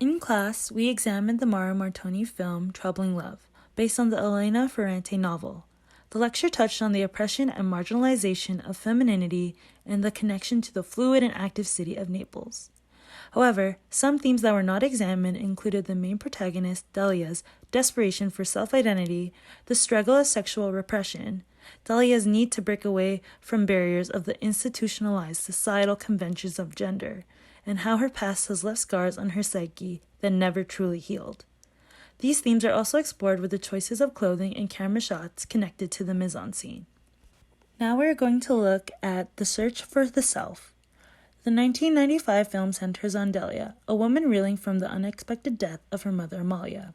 In class, we examined the Mario Martoni film Troubling Love, based on the Elena Ferrante novel. The lecture touched on the oppression and marginalization of femininity and the connection to the fluid and active city of Naples. However, some themes that were not examined included the main protagonist, Delia's desperation for self-identity, the struggle of sexual repression, Delia's need to break away from barriers of the institutionalized societal conventions of gender, and how her past has left scars on her psyche that never truly healed. These themes are also explored with the choices of clothing and camera shots connected to the mise-en-scene. Now we're going to look at The Search for the Self. The 1995 film centers on Delia, a woman reeling from the unexpected death of her mother Amalia.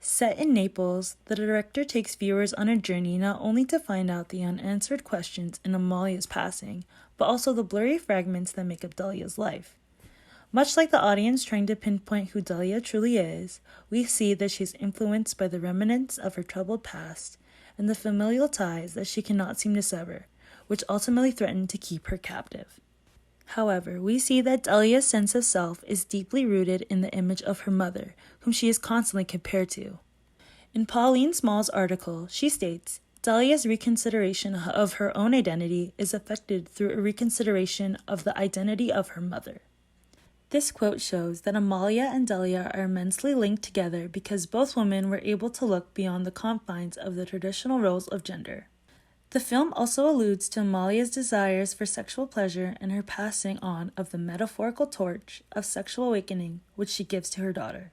Set in Naples, the director takes viewers on a journey not only to find out the unanswered questions in Amalia's passing, but also the blurry fragments that make up Delia's life. Much like the audience trying to pinpoint who Delia truly is, we see that she's influenced by the remnants of her troubled past and the familial ties that she cannot seem to sever, which ultimately threaten to keep her captive. However, we see that Delia's sense of self is deeply rooted in the image of her mother, whom she is constantly compared to. In Pauline Small's article, she states, Delia's reconsideration of her own identity is affected through a reconsideration of the identity of her mother. This quote shows that Amalia and Delia are immensely linked together because both women were able to look beyond the confines of the traditional roles of gender. The film also alludes to Amalia's desires for sexual pleasure and her passing on of the metaphorical torch of sexual awakening which she gives to her daughter.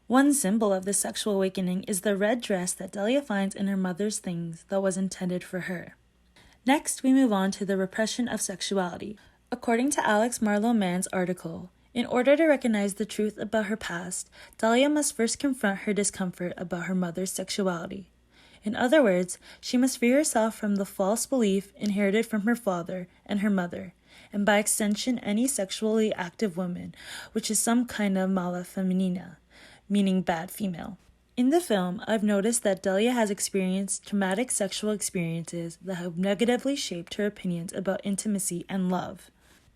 One symbol of this sexual awakening is the red dress that Delia finds in her mother's things that was intended for her. Next, we move on to the repression of sexuality. According to Alex Marlowe Mann's article, in order to recognize the truth about her past, Delia must first confront her discomfort about her mother's sexuality. In other words, she must free herself from the false belief inherited from her father and her mother, and by extension any sexually active woman, which is some kind of mala feminina, meaning bad female. In the film, I've noticed that Delia has experienced traumatic sexual experiences that have negatively shaped her opinions about intimacy and love.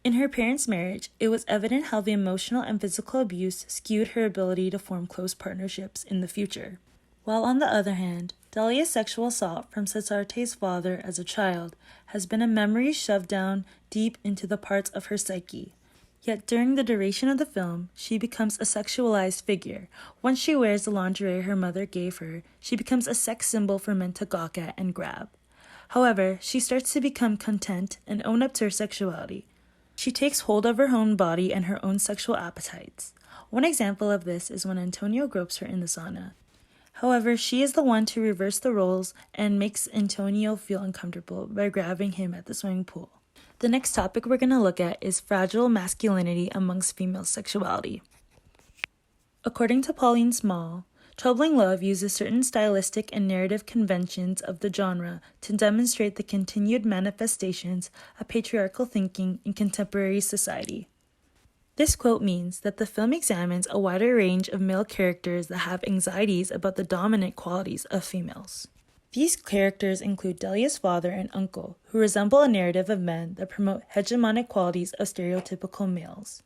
In her parents' marriage, it was evident how the emotional and physical abuse skewed her ability to form close partnerships in the future. While on the other hand, Delia's sexual assault from Cesarte's father as a child has been a memory shoved down deep into the parts of her psyche. Yet during the duration of the film, she becomes a sexualized figure. Once she wears the lingerie her mother gave her, she becomes a sex symbol for men to gawk at and grab. However, she starts to become content and own up to her sexuality. She takes hold of her own body and her own sexual appetites. One example of this is when Antonio gropes her in the sauna. However, she is the one to reverse the roles and makes Antonio feel uncomfortable by grabbing him at the swimming pool. The next topic we're going to look at is fragile masculinity amongst female sexuality. According to Pauline Small, Troubling Love uses certain stylistic and narrative conventions of the genre to demonstrate the continued manifestations of patriarchal thinking in contemporary society. This quote means that the film examines a wider range of male characters that have anxieties about the dominant qualities of females. These characters include Delia's father and uncle, who resemble a narrative of men that promote hegemonic qualities of stereotypical males.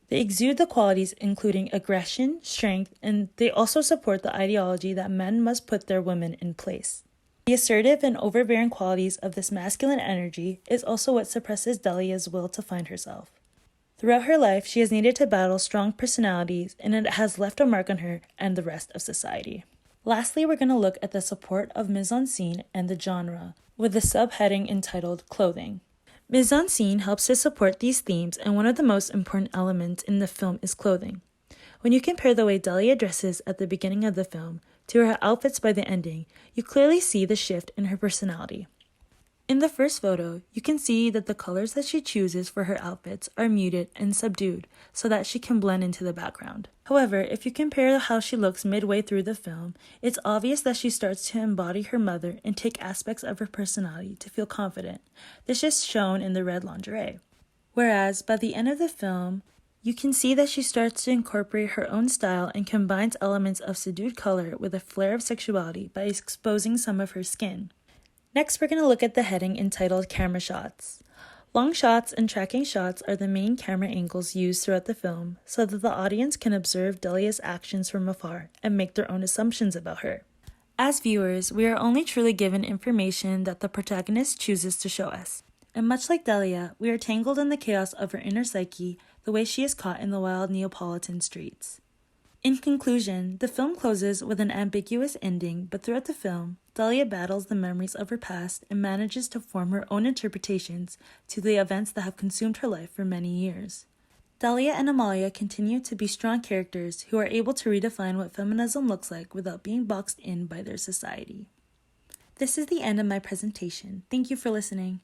They exude the qualities including aggression, strength, and they also support the ideology that men must put their women in place. The assertive and overbearing qualities of this masculine energy is also what suppresses Delia's will to find herself. Throughout her life, she has needed to battle strong personalities, and it has left a mark on her and the rest of society. Lastly, we're going to look at the support of mise-en-scene and the genre, with the subheading entitled Clothing. Mise-en-scene helps to support these themes, and one of the most important elements in the film is clothing. When you compare the way Delia dresses at the beginning of the film to her outfits by the ending, you clearly see the shift in her personality. In the first photo, you can see that the colors that she chooses for her outfits are muted and subdued so that she can blend into the background. However, if you compare how she looks midway through the film, it's obvious that she starts to embody her mother and take aspects of her personality to feel confident. This is shown in the red lingerie. Whereas, by the end of the film, you can see that she starts to incorporate her own style and combines elements of subdued color with a flare of sexuality by exposing some of her skin. Next, we're going to look at the heading entitled Camera Shots. Long shots and tracking shots are the main camera angles used throughout the film so that the audience can observe Delia's actions from afar and make their own assumptions about her. As viewers, we are only truly given information that the protagonist chooses to show us. And much like Delia, we are tangled in the chaos of her inner psyche the way she is caught in the wild Neapolitan streets. In conclusion, the film closes with an ambiguous ending, but throughout the film, Delia battles the memories of her past and manages to form her own interpretations to the events that have consumed her life for many years. Delia and Amalia continue to be strong characters who are able to redefine what feminism looks like without being boxed in by their society. This is the end of my presentation. Thank you for listening.